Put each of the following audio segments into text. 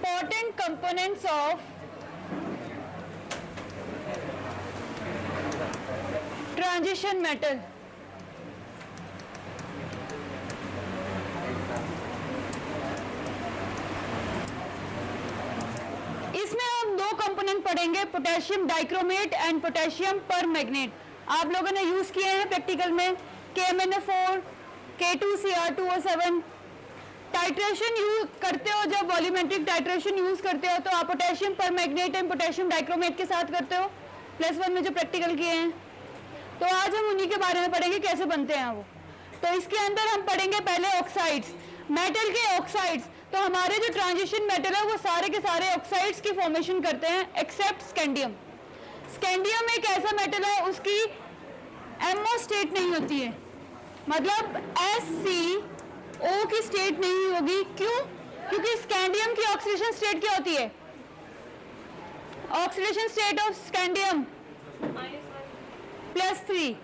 important components of transition metal. इसमें हम दो कंपोनेंट पढ़ेंगे, potassium dichromate and potassium permanganate. आप लोगों ने यूज किए हैं प्रैक्टिकल में KMnO4, K2Cr2O7। टाइट्रेशन यूज करते हो, जब वॉल्यूमेट्रिक टाइट्रेशन यूज करते हो तो आप potassium permanganate and potassium dichromate के साथ करते हो +1 में जो प्रैक्टिकल किए हैं। तो आज हम उन्हीं के बारे में पढ़ेंगे कैसे बनते हैं वो। तो इसके अंदर हम पढ़ेंगे पहले ऑक्साइड्स, मेटल के ऑक्साइड्स। तो हमारे जो ट्रांजिशन मेटल है वो सारे के सारे ऑक्साइड्स की फॉर्मेशन करते हैं एक्सेप्ट स्कैंडियम। स्कैंडियम एक ऐसा मेटल है उसकी MO स्टेट नहीं होती है, मतलब SCO की स्टेट नहीं होगी। क्यों? क्योंकि स्कैंडियम की ऑक्सीडेशन स्टेट क्या होती है? Oxidation state of scandium +3।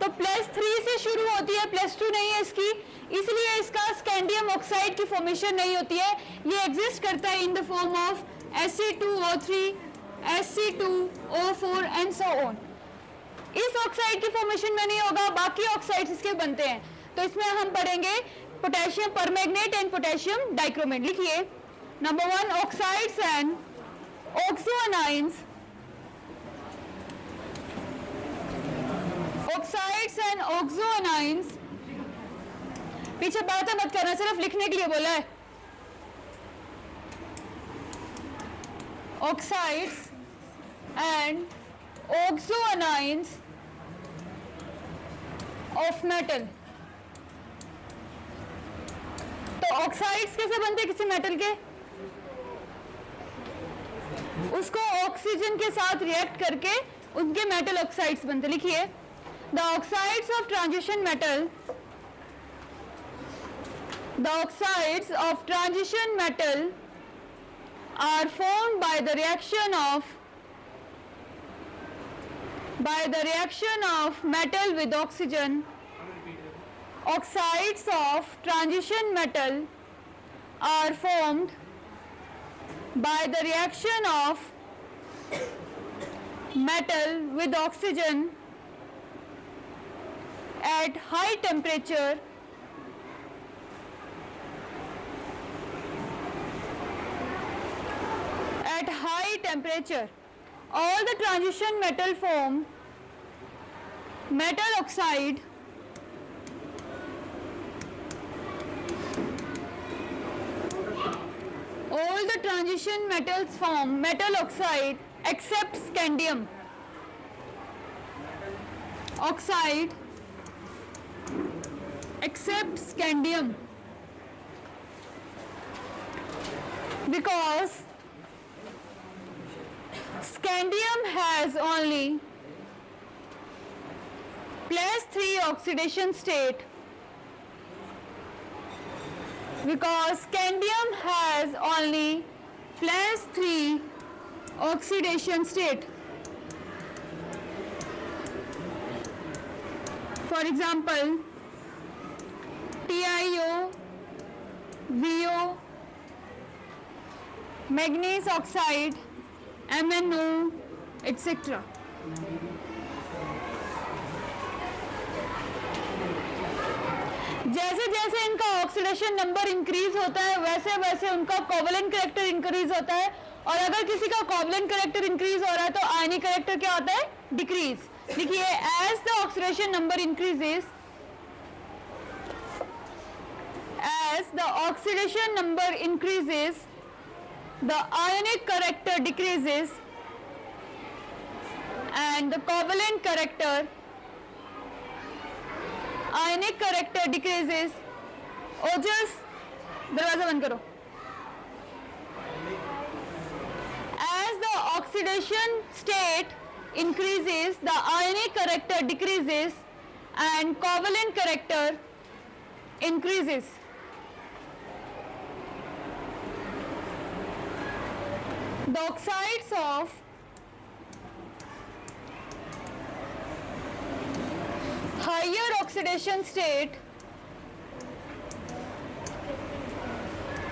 तो +3 से शुरू होती है, +2 नहीं है इसकी, इसलिए इसका स्कैंडियम ऑक्साइड की फॉर्मेशन नहीं होती है। ये एग्जिस्ट करता है in the form of Sc2O3, Sc2O4 and so on. इस ऑक्साइड की फॉर्मेशन में नहीं होगा, बाकी ऑक्साइड्स इसके बनते हैं। तो इसमें हम पढ़ेंगे potassium permanganate and potassium dichromate. लिखिए number 1, oxides and oxoanions. Oxides and oxoanions, पीछे बातें मत करना, सिर्फ लिखने के लिए बोला है। Oxides and oxoanions of metal. तो ऑक्साइड्स कैसे बनते हैं किसी मेटल के? उसको ऑक्सीजन के साथ रिएक्ट करके उनके मेटल ऑक्साइड्स बनते। लिखिए the oxides of transition metal, the oxides of transition metal are formed by the reaction of metal with oxygen. Oxides of transition metal are formed by the reaction of metal with oxygen at high temperature all the transition metal form metal oxide all the transition metals form metal oxide except scandium oxide except scandium, because scandium has only +3 oxidation state, because scandium has only +3 oxidation state. For example, TiO, VO, manganese oxide, MnO, etc. जैसे जैसे इनका oxidation number increase होता है वैसे वैसे उनका covalent character increase होता है, और अगर किसी का कोवलेंट कैरेक्टर इंक्रीज हो रहा है तो आयनिक कैरेक्टर क्या होता है? डिक्रीज। लिखिए as the oxidation number increases, as the oxidation number increases the ionic character decreases and the covalent character ionic character decreases। ओजस दरवाजा बंद करो। as the oxidation state increases the ionic character decreases and covalent character increases। The oxides of higher oxidation state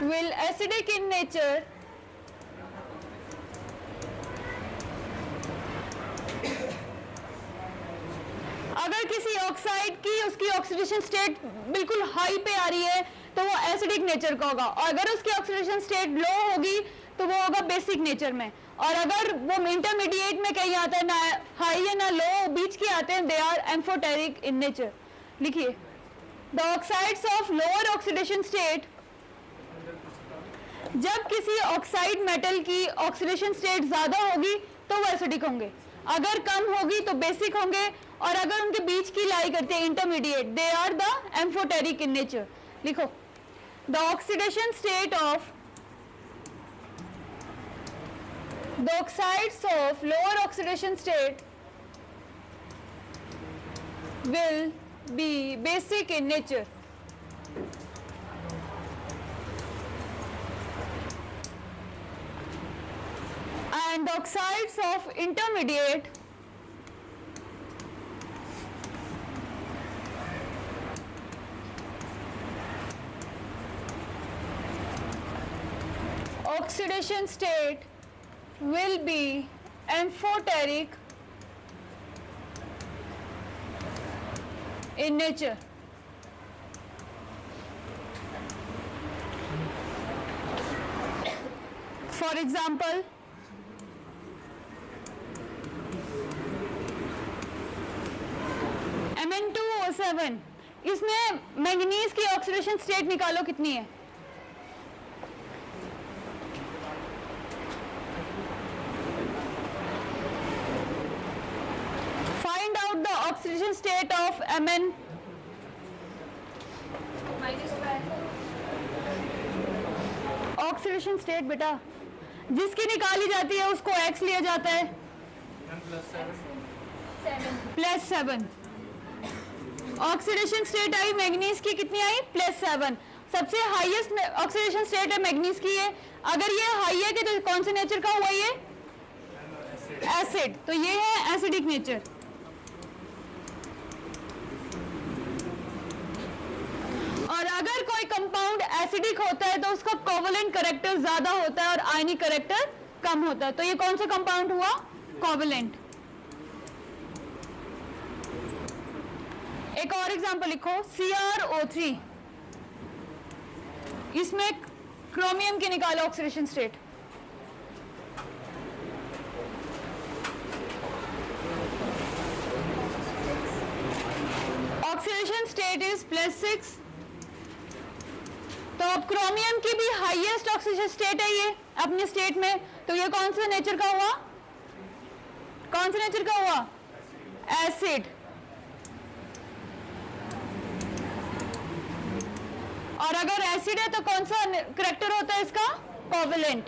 will acidic in nature type की उसकी oxidation state बिल्कुल high पे आ रही है तो वो एसिडिक नेचर का होगा, और अगर उसकी ऑक्सीडेशन स्टेट लो होगी तो वो होगा बेसिक नेचर में, और अगर वो इंटरमीडिएट में कहीं आता है, ना हाई है ना लो, बीच के आते हैं, they are amphoteric in nature. लिखिए the oxides of lower oxidation state, जब किसी ऑक्साइड मेटल की ऑक्सीडेशन स्टेट ज्यादा होगी तो वो एसिडिक होंगे, अगर कम होगी तो बेसिक होंगे, और अगर उनके बीच की लाई करते हैं intermediate, they are the amphoteric in nature. लिखो the oxidation state of the oxides of lower oxidation state will be basic in nature. And the oxides of intermediate oxidation state will be amphoteric in nature. For example, Mn2O7, इसमें manganese की oxidation state निकालो कितनी है? Oxidation state of Mn oxidation state बेटा जिसकी निकाली जाती है उसको X लिया जाता है +7। ऑक्सीडेशन स्टेट आई मैग्नीज की कितनी आई? +7। सबसे हाईएस्ट ऑक्सीडेशन स्टेट है मैग्नीज की है, अगर ये हाई है तो कौन से नेचर का हुआ ये? एसिड, तो ये है एसिडिक नेचर। और अगर कोई कंपाउंड एसिडिक होता है तो उसका कोवेलेंट कैरेक्टर ज्यादा होता है और आयनिक कैरेक्टर कम होता है, तो ये कौन सा कंपाउंड हुआ? कोवेलेंट। एक और एग्जांपल लिखो CrO3, इसमें क्रोमियम की निकालो oxidation state. Oxidation state is +6, तो अब क्रोमियम की भी हाईएस्ट ऑक्सीडेशन स्टेट है ये अपने स्टेट में, तो ये कौन से नेचर का हुआ? कौन से नेचर का हुआ? एसिड। और अगर एसिड है तो कौन सा कैरेक्टर होता है इसका? कोवेलेंट।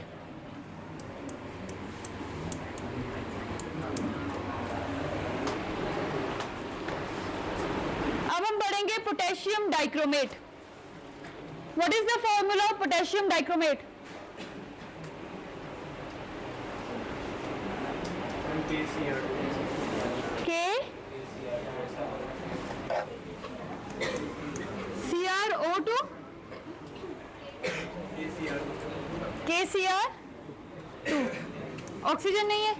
अब हम बढ़ेंगे potassium dichromate. What is the formula of potassium dichromate? K CrO2 KCr2, oxygen नहीं है।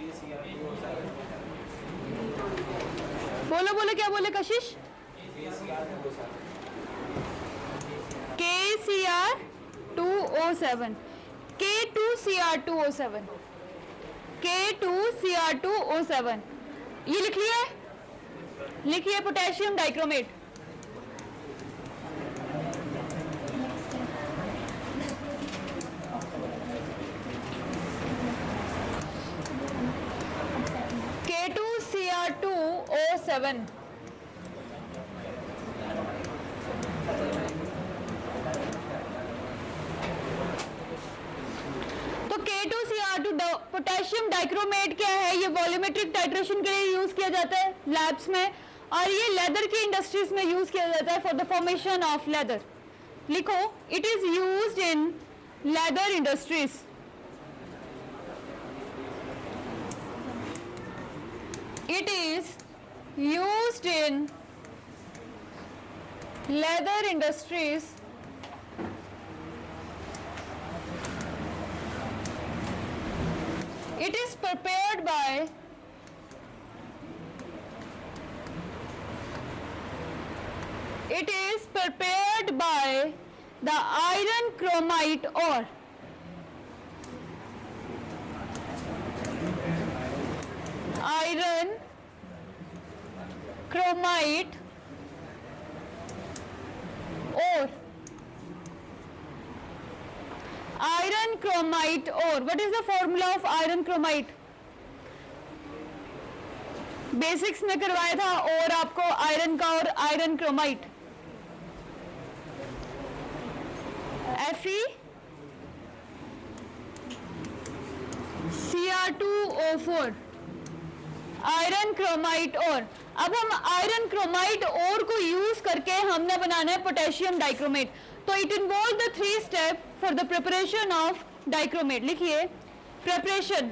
बोलो बोलो क्या बोले कशिश? KCr2O7, K2Cr2O7, K2Cr2O7, ये लिख लिया है? लिखिए potassium dichromate. K2Cr2O7, potassium dichromate क्या है? ये वॉल्यूमेट्रिक टाइट्रेशन के लिए यूज किया जाता है लैब्स में, और ये लेदर की इंडस्ट्रीज में यूज किया जाता है for the formation of leather. लिखो it is used in leather industries. It is used in leather industries It is prepared by It is prepared by the iron chromite ore. Iron chromite ore. Iron chromite ore. What is the formula of iron chromite? Basics में करवाया था और आपको iron का और iron chromite FeCr2O4 iron chromite और अब हम आयरन क्रोमाइट और को यूज करके हमने बनाना है पोटेशियम डाइक्रोमेट. तो it involve the 3 step for the preparation of dichromate. लिखिए preparation.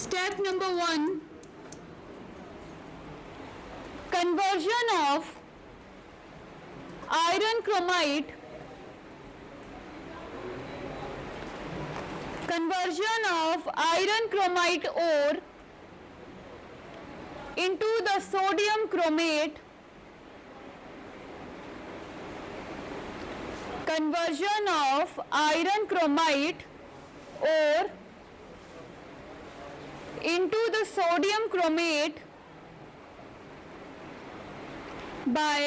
Step number 1, conversion of iron chromite ore into the sodium chromate. Conversion of iron chromite ore into the sodium chromate by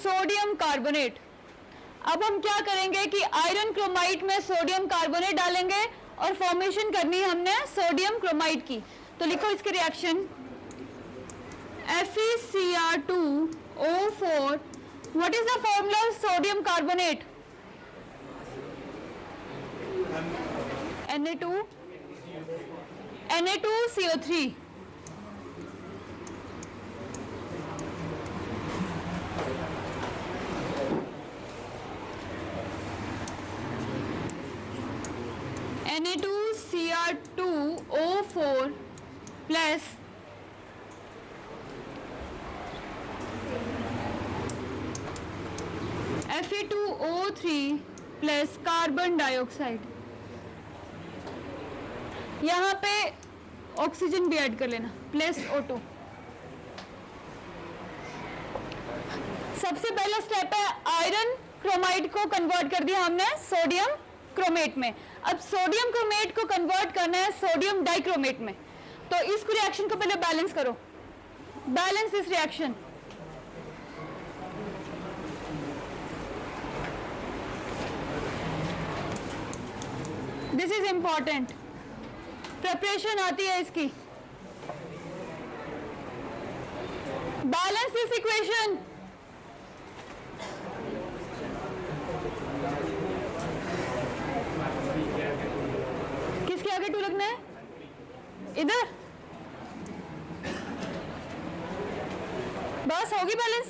sodium carbonate. अब हम क्या करेंगे कि iron chromite में sodium carbonate डालेंगे और formation करनी है हमने सोडियम क्रोमाइट की. तो लिखो इसके reaction FeCr2O4. What is the formula of sodium carbonate? Na2CO3. Na2Cr2O4 plus Fe2O3 plus carbon dioxide. यहाँ पे ऑक्सीजन भी ऐड कर लेना प्लस O2. सबसे पहला स्टेप है आयरन क्रोमाइट को कन्वर्ट कर दिया हमने सोडियम क्रोमेट में. अब सोडियम क्रोमेट को कन्वर्ट करना है सोडियम डाइक्रोमेट में. तो इस रिएक्शन को पहले बैलेंस करो. Balance this reaction. This is important. Preparation आती है इसकी. Balance this equation. किसके आगे 2 लगना है? इधर. बस होगी बैलेंस.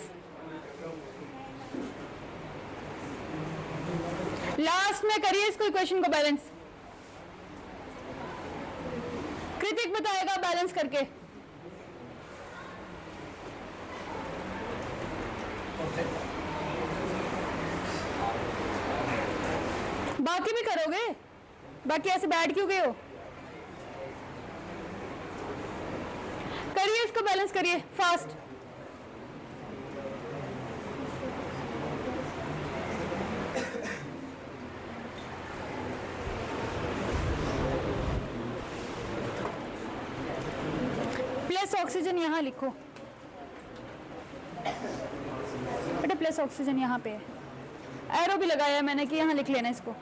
लास्ट में करिए इसको इक्वेशन को बैलेंस. कृतिक बताएगा बैलेंस करके. बाकी भी करोगे? बाकी ऐसे बैठ क्यों गए हो? करिए इसको बैलेंस करिए फास्ट. प्लस ऑक्सीजन यहाँ लिखो बेटा. प्लस ऑक्सीजन यहाँ पे है. एरो भी लगाया है मैंने कि यहाँ लिख लेना इसको.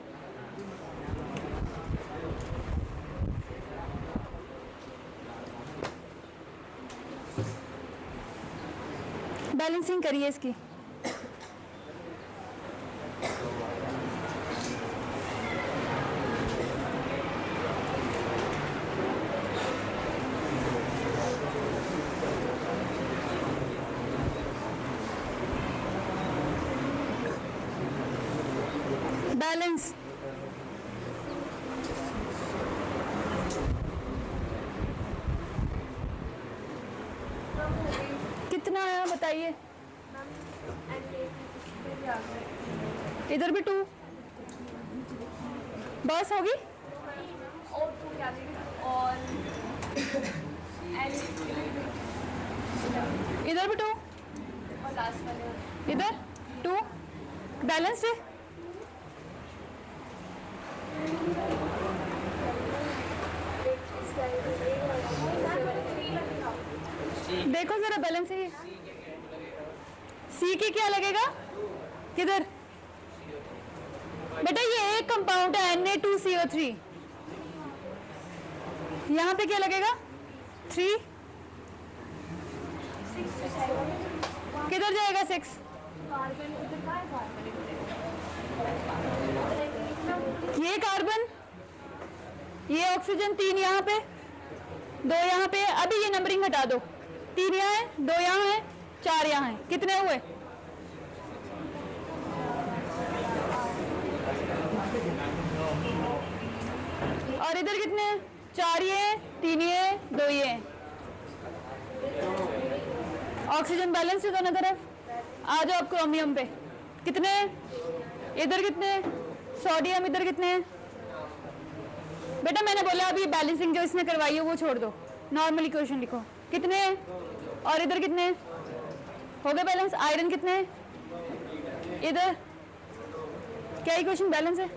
बैलेंसिंग करिए इसकी. बैलेंस. कितना आया बताइए. इधर भी 2. बस होगी. और इधर भी 2 और लास्ट वाले इधर 2 बैलेंस्ड है। देखो जरा बैलेंस है। सी के क्या लगेगा किधर बेटा? ये एक कंपाउंड है Na2CO3, यहाँ पे क्या लगेगा 3, किधर जाएगा 6? ये कार्बन, ये ऑक्सीजन, 3 यहाँ पे 2 यहाँ पे। अभी ये नंबरिंग हटा दो, 3 यहाँ है 2 यहाँ है 4 यहाँ है, कितने हुए? और इधर कितने हैं? 4 ये है 3 ये है 2 ये है। ऑक्सीजन बैलेंस है दोनों तरफ। आ जाओ आप क्रोमियम पे, कितने हैं? इधर कितने हैं? सोडियम इधर कितने हैं? बेटा मैंने बोला अभी बैलेंसिंग जो इसने करवाई है वो छोड़ दो, नॉर्मल इक्वेशन लिखो। कितने हैं? और इधर कितने हैं? हो गए बैलेंस। आयरन कितने हैं? इधर क्या इक्वेशन बैलेंस है?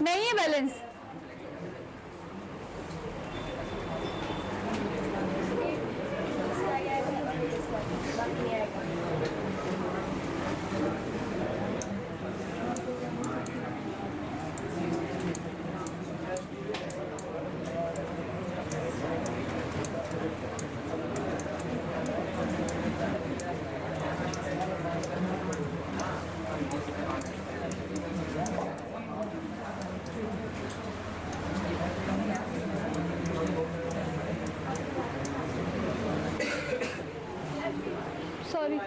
नहीं है बैलेंस। सॉरी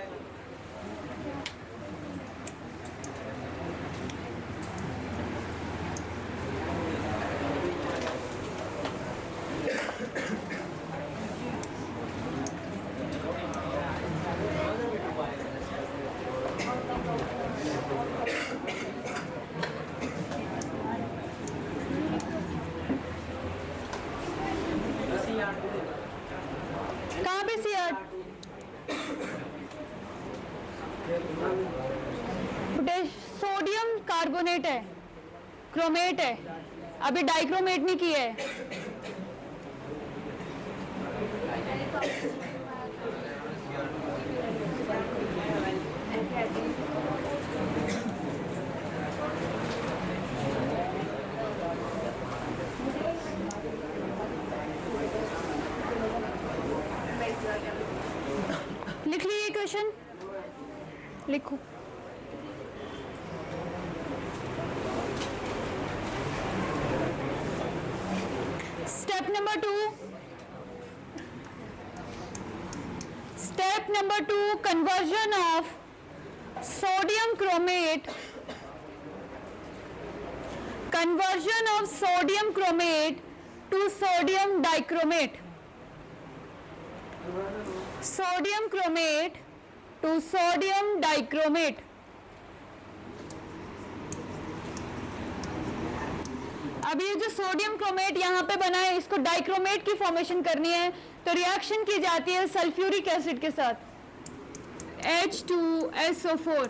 कहाँ पे Cr? सोडियम कार्बोनेट है, क्रोमेट है, अभी डाइक्रोमेट नहीं किया है। लिख लीजिए क्वेश्चन, लिखो। Step number 2 conversion of sodium chromate to sodium dichromate, sodium chromate to sodium dichromate। अब ये जो सोडियम क्रोमेट यहाँ पे बना है इसको डाइक्रोमेट की फॉर्मेशन करनी है, तो रिएक्शन की जाती है सल्फ्यूरिक एसिड के साथ H2SO4।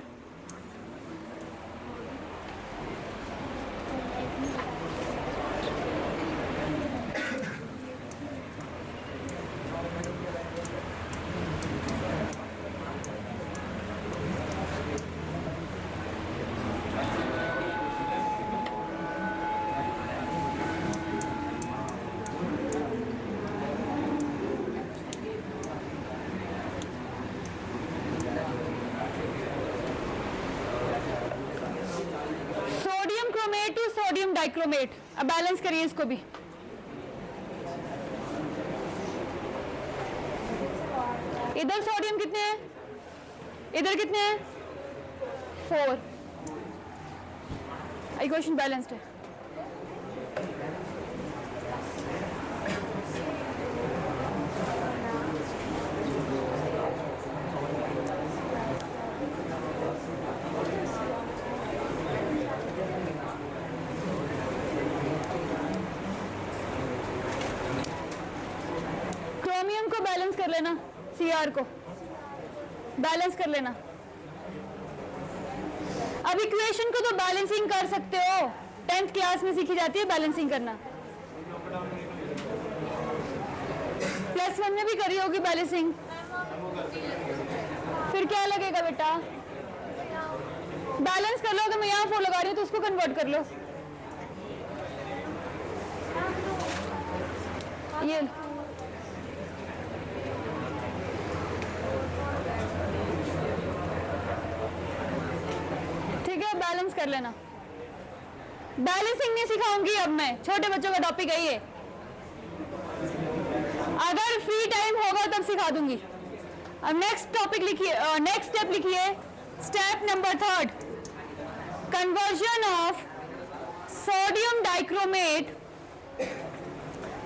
Sodium dichromate. अब बैलेंस करिए इसको भी। इधर सोडियम कितने हैं? इधर कितने हैं? 4। इक्वेशन बैलेंस्ड है। को बैलेंस कर लेना, CR को बैलेंस कर लेना। अब इक्वेशन को तो बैलेंसिंग कर सकते हो, 10th क्लास में सीखी जाती है बैलेंसिंग करना। +1 में भी करी होगी बैलेंसिंग। फिर क्या लगेगा बेटा? बैलेंस कर लो, तो मैं यहाँ 4 लगा रही हूँ तो उसको कन्वर्ट कर लो। ये ठीक है, बैलेंस कर लेना। बैलेंसिंग नहीं सिखाऊंगी अब मैं, छोटे बच्चों का टॉपिक है ये। अगर फ्री टाइम होगा तब सिखा दूंगी। अब नेक्स्ट टॉपिक लिखिए, नेक्स्ट स्टेप लिखिए, step number 3, conversion of sodium dichromate,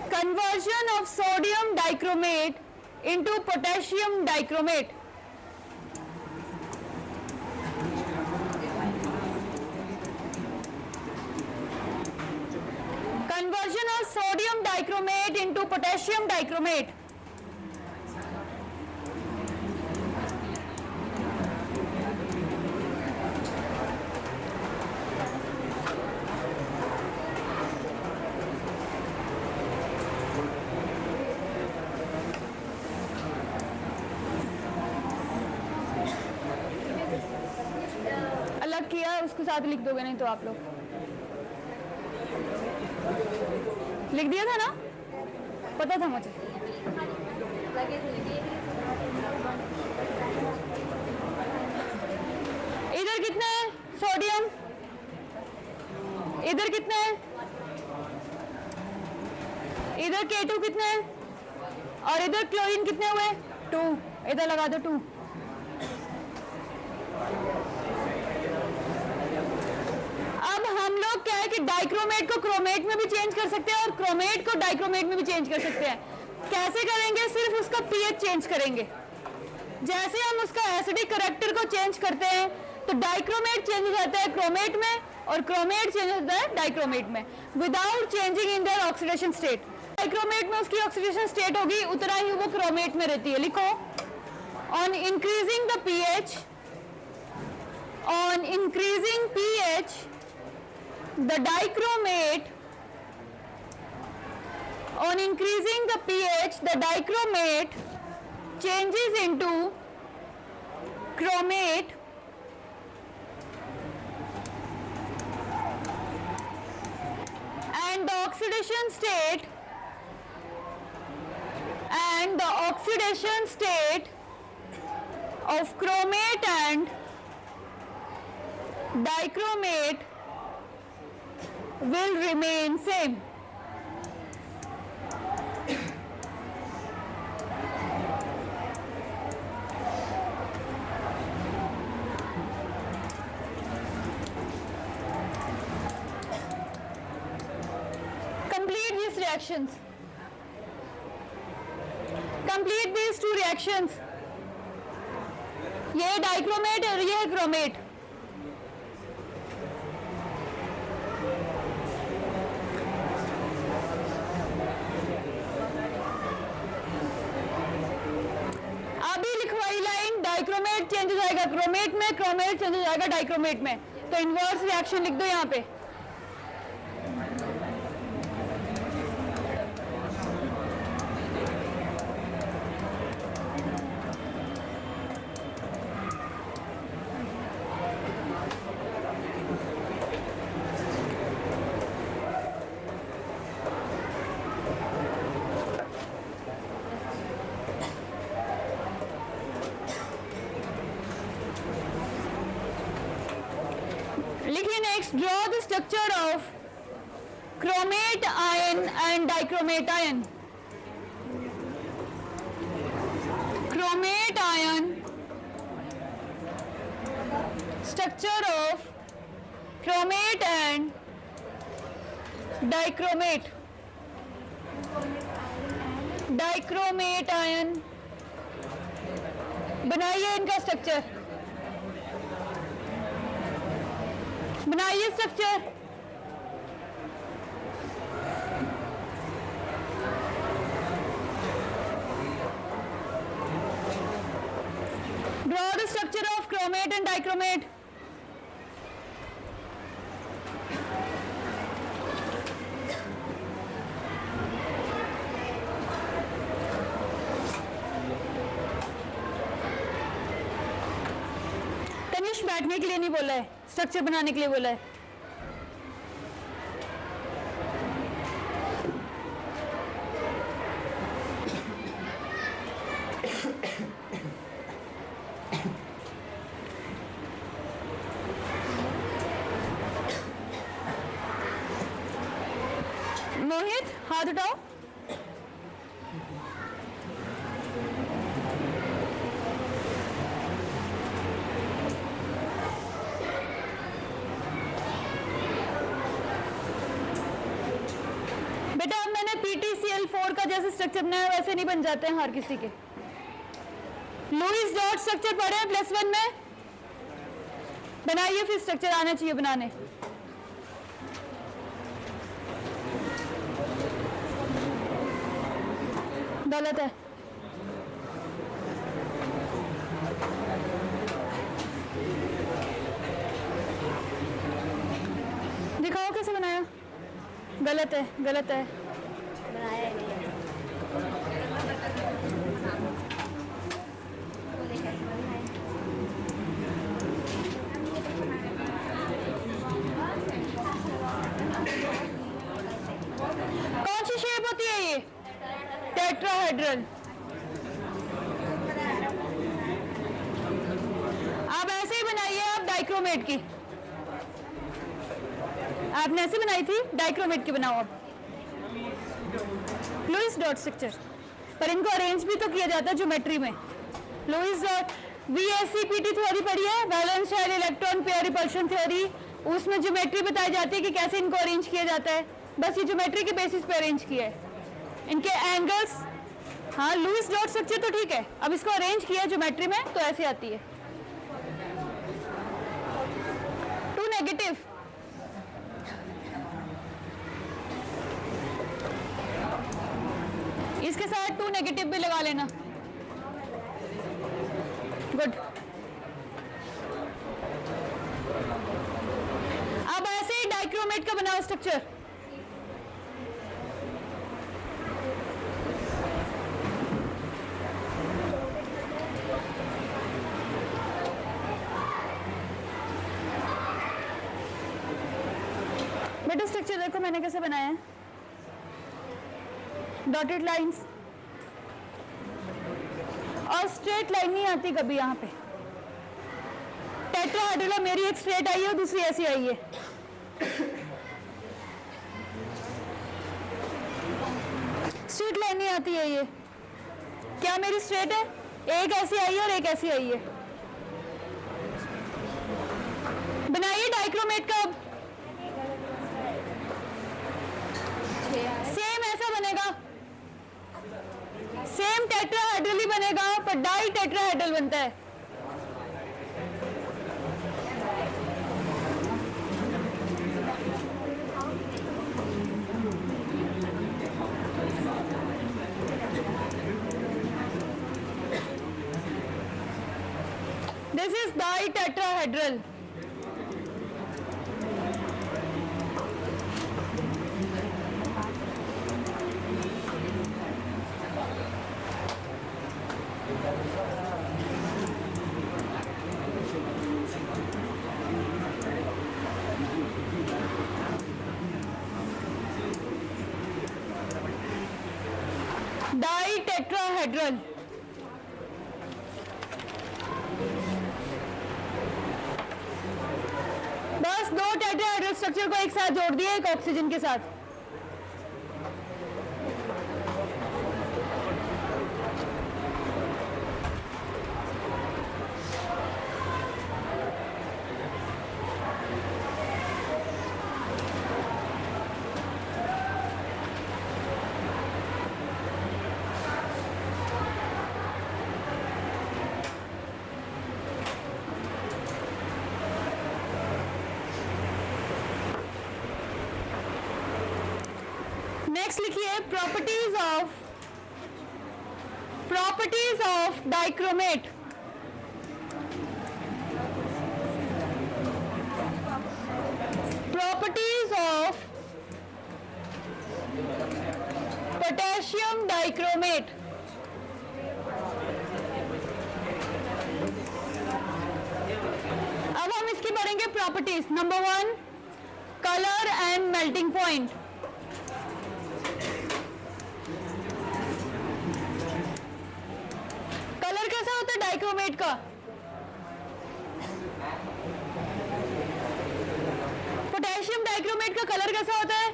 conversion of sodium dichromate into potassium dichromate. Conversion of sodium dichromate into potassium dichromate. अलग किया, उसको साथ लिख दोगे, नहीं तो आप लोग लिख दिया था ना, पता था मुझे। इधर कितना है सोडियम, इधर कितना है, इधर K2 कितना है, और इधर क्लोरीन कितने हुए? 2। इधर लगा दो 2। अब हम लोग क्या है कि डाइक्रोमेट को क्रोमेट में भी चेंज कर सकते हैं और क्रोमेट को डाइक्रोमेट में भी चेंज कर सकते हैं। कैसे करेंगे? सिर्फ उसका पीएच चेंज करेंगे। जैसे हम उसका एसिडिक कैरेक्टर को चेंज करते हैं तो डाइक्रोमेट चेंज हो जाता है क्रोमेट में और क्रोमेट चेंज होता है डाइक्रोमेट में, without changing in their oxidation state. Dichromate में उसकी ऑक्सीडेशन स्टेट होगी, उतना ही वो क्रोमेट में रहती है। लिखो, on increasing the pH, on increasing pH, the dichromate, on increasing the pH, the dichromate changes into chromate and the oxidation state of chromate and dichromate will remain same. Complete these reactions. Complete these two reactions. ये dichromate और ये chromate. Dichromate change हो जाएगा chromate में, chromate change हो जाएगा dichromate में, तो इनवर्स रिएक्शन लिख दो यहाँ पे। लिखिए next, draw the structure of chromate ion and dichromate ion. Chromate ion, structure of chromate and dichromate. Dichromate ion बनाइए, इनका स्ट्रक्चर बनाइए, structure. Chromate and dichromate. Tanish बैठने के लिए नहीं बोला है, स्ट्रक्चर बनाने के लिए बोला है। मोहित हाथ उठाओ। बेटा अब मैंने PTCl4 का जैसे स्ट्रक्चर बनाया वैसे नहीं बन जाते हैं हर किसी के। लुईस डॉट स्ट्रक्चर पढ़े हैं +1 में, बनाइए फिर स्ट्रक्चर आना चाहिए बनाने। गलत है। दिखाओ कैसे बनाया। गलत है, गलत है। बनाया ही नहीं है। बोले कैसे बनाए? कौन सी शेप होती है ये? टेट्राहेड्रल। आप ऐसे ही बनाइए आप डाइक्रोमेट की। आपने ऐसे बनाई थी, डाइक्रोमेट की बनाओ आप। लुईस डॉट स्ट्रक्चर पर इनको अरेंज भी तो किया जाता है ज्योमेट्री में। लुईस डॉट VSEPT थ्योरी पढ़ी है, valence shell electron pair repulsion theory. उसमें ज्योमेट्री बताई जाती है कि कैसे इनको अरेंज किया जाता है। बस ये ज्योमेट्री के बेसिस पे अरेंज किया है, इनके एंगल्स। हाँ लुईस डॉट स्ट्रक्चर तो ठीक है, अब इसको अरेंज किया है ज्योमेट्री में तो ऐसे आती है। 2 नेगेटिव। इसके साथ 2 नेगेटिव भी लगा लेना। गुड। अब ऐसे ही डाइक्रोमेट का बनाओ स्ट्रक्चर। बेटा स्ट्रक्चर देखो मैंने कैसे बनाया है। डॉटेड लाइंस और स्ट्रेट लाइन नहीं आती कभी यहाँ पे। टेट्राहेड्रल मेरी एक स्ट्रेट आई है और दूसरी ऐसी आई है। स्ट्रेट लाइन नहीं आती है ये। क्या मेरी स्ट्रेट है? एक ऐसी आई है और एक ऐसी आई है। बनाइए डाइक्रोमेट का। सेम ऐसा बनेगा, सेम टेट्राहेड्रल ही बनेगा पर डाई टेट्राहेड्रल बनता है। This is di tetrahedral. Di tetrahedral. बस 2 टेट्राहेड्रल स्ट्रक्चर को एक साथ जोड़ दिया एक ऑक्सीजन के साथ। नेक्स्ट लिखिए properties of dichromate. Properties of potassium dichromate. अब हम इसकी पढ़ेंगे properties. Number 1, colour and melting point. Colour कैसा होता है डाइक्रोमेट का? पोटेशियम डाइक्रोमेट का कलर कैसा होता है?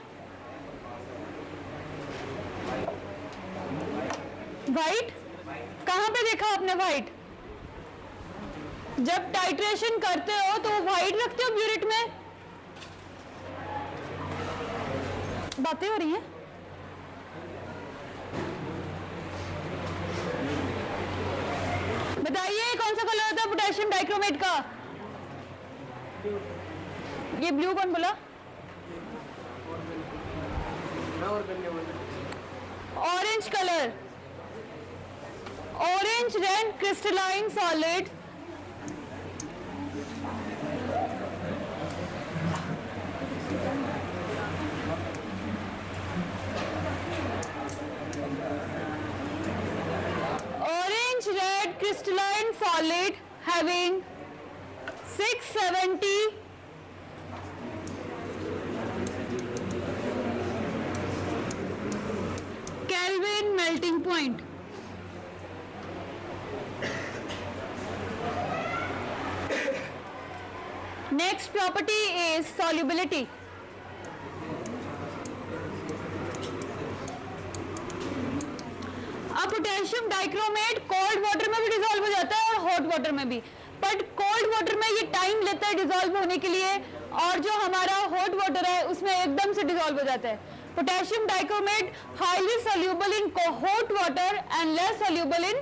व्हाइट। कहां पे देखा आपने व्हाइट? जब टाइट्रेशन करते हो तो व्हाइट रखते हो ब्यूरिट में। बातें हो रही हैं। बताइए कौन सा कलर होता है पोटेशियम डाइक्रोमेट का? ये ब्लू कौन बोला? Orange colour. Orange red crystalline solid crystalline solid having 670 Kelvin melting point. Next property is solubility. अब पोटेशियम डाइक्रोमेट कोल्ड वाटर में भी डिसॉल्व हो जाता है और हॉट वाटर में भी, बट कोल्ड वाटर में ये टाइम लेता है डिसॉल्व होने के लिए, और जो हमारा हॉट वाटर है उसमें एकदम से डिसॉल्व हो जाता है। Potassium dichromate highly soluble in hot water and less soluble in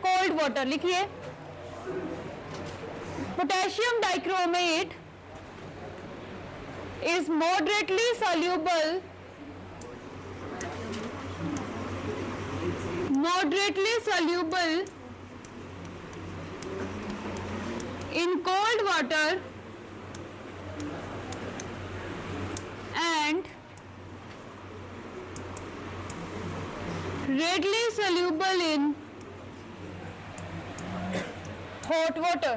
cold water. लिखिए, potassium dichromate is moderately soluble in cold water and readily soluble in hot water.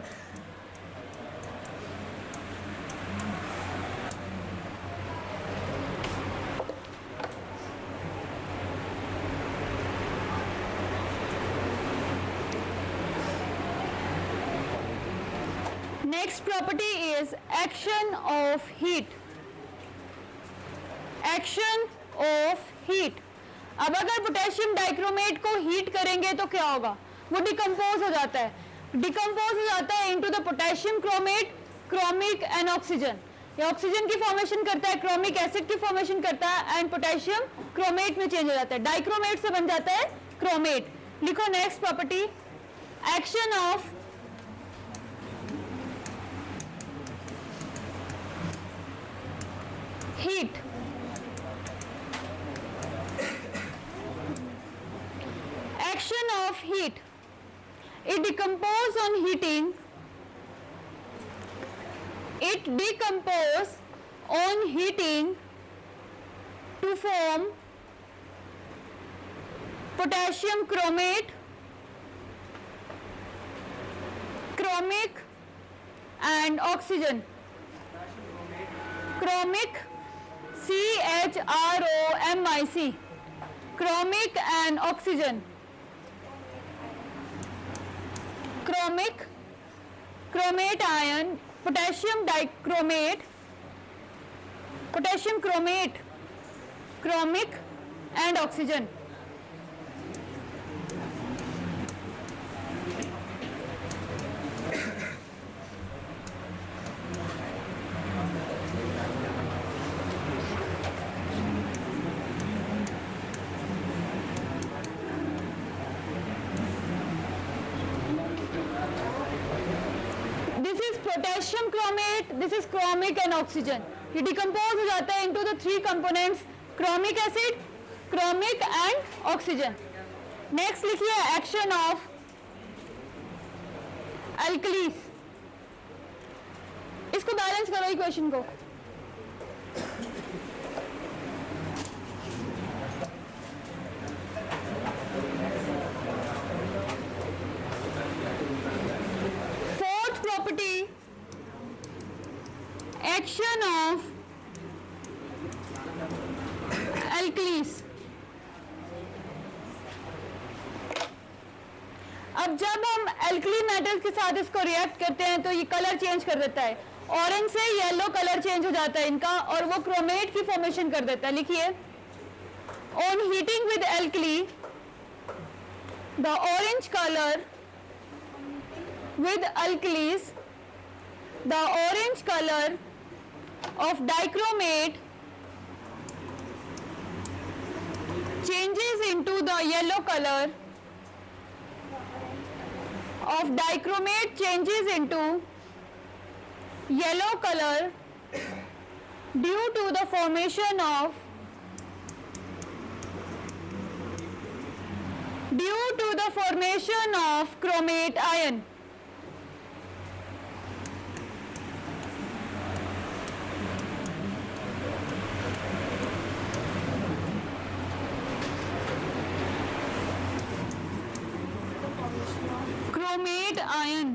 Next property is action of heat. Action of heat. अब अगर potassium dichromate को heat करेंगे तो क्या होगा? वो decompose हो जाता है। डिकम्पोज हो जाता है into the potassium chromate, chromic and oxygen. ये ऑक्सीजन की फॉर्मेशन करता है, क्रोमिक एसिड की फॉर्मेशन करता है एंड पोटेशियम क्रोमेट में चेंज हो जाता है। डाइक्रोमेट से बन जाता है क्रोमेट। लिखो next property, action of heat. Action of heat. It decomposes on heating. It decomposes on heating to form potassium chromate, chromic and oxygen. Chromic, CHROMIC, chromic and oxygen. Chromic, chromate ion, potassium dichromate, potassium chromate, chromic and oxygen. Potassium chromate, this is chromic and oxygen. ये decompose हो जाता है into the three components, chromic acid, chromic and oxygen. Next लिखिए, action of एल्कलीस। इसको balance करो equation को। formation of alkalis. अब जब हम एल्कली मेटल के साथ इसको रिएक्ट करते हैं तो ये कलर चेंज कर देता है, ऑरेंज से येलो कलर चेंज हो जाता है इनका, और वो क्रोमेट की फॉर्मेशन कर देता है. लिखिए, on heating with alkali the orange colour with alkalis, the orange color of dichromate changes into the yellow color of dichromate changes into yellow color due to the formation of chromate ion. Chromate ion.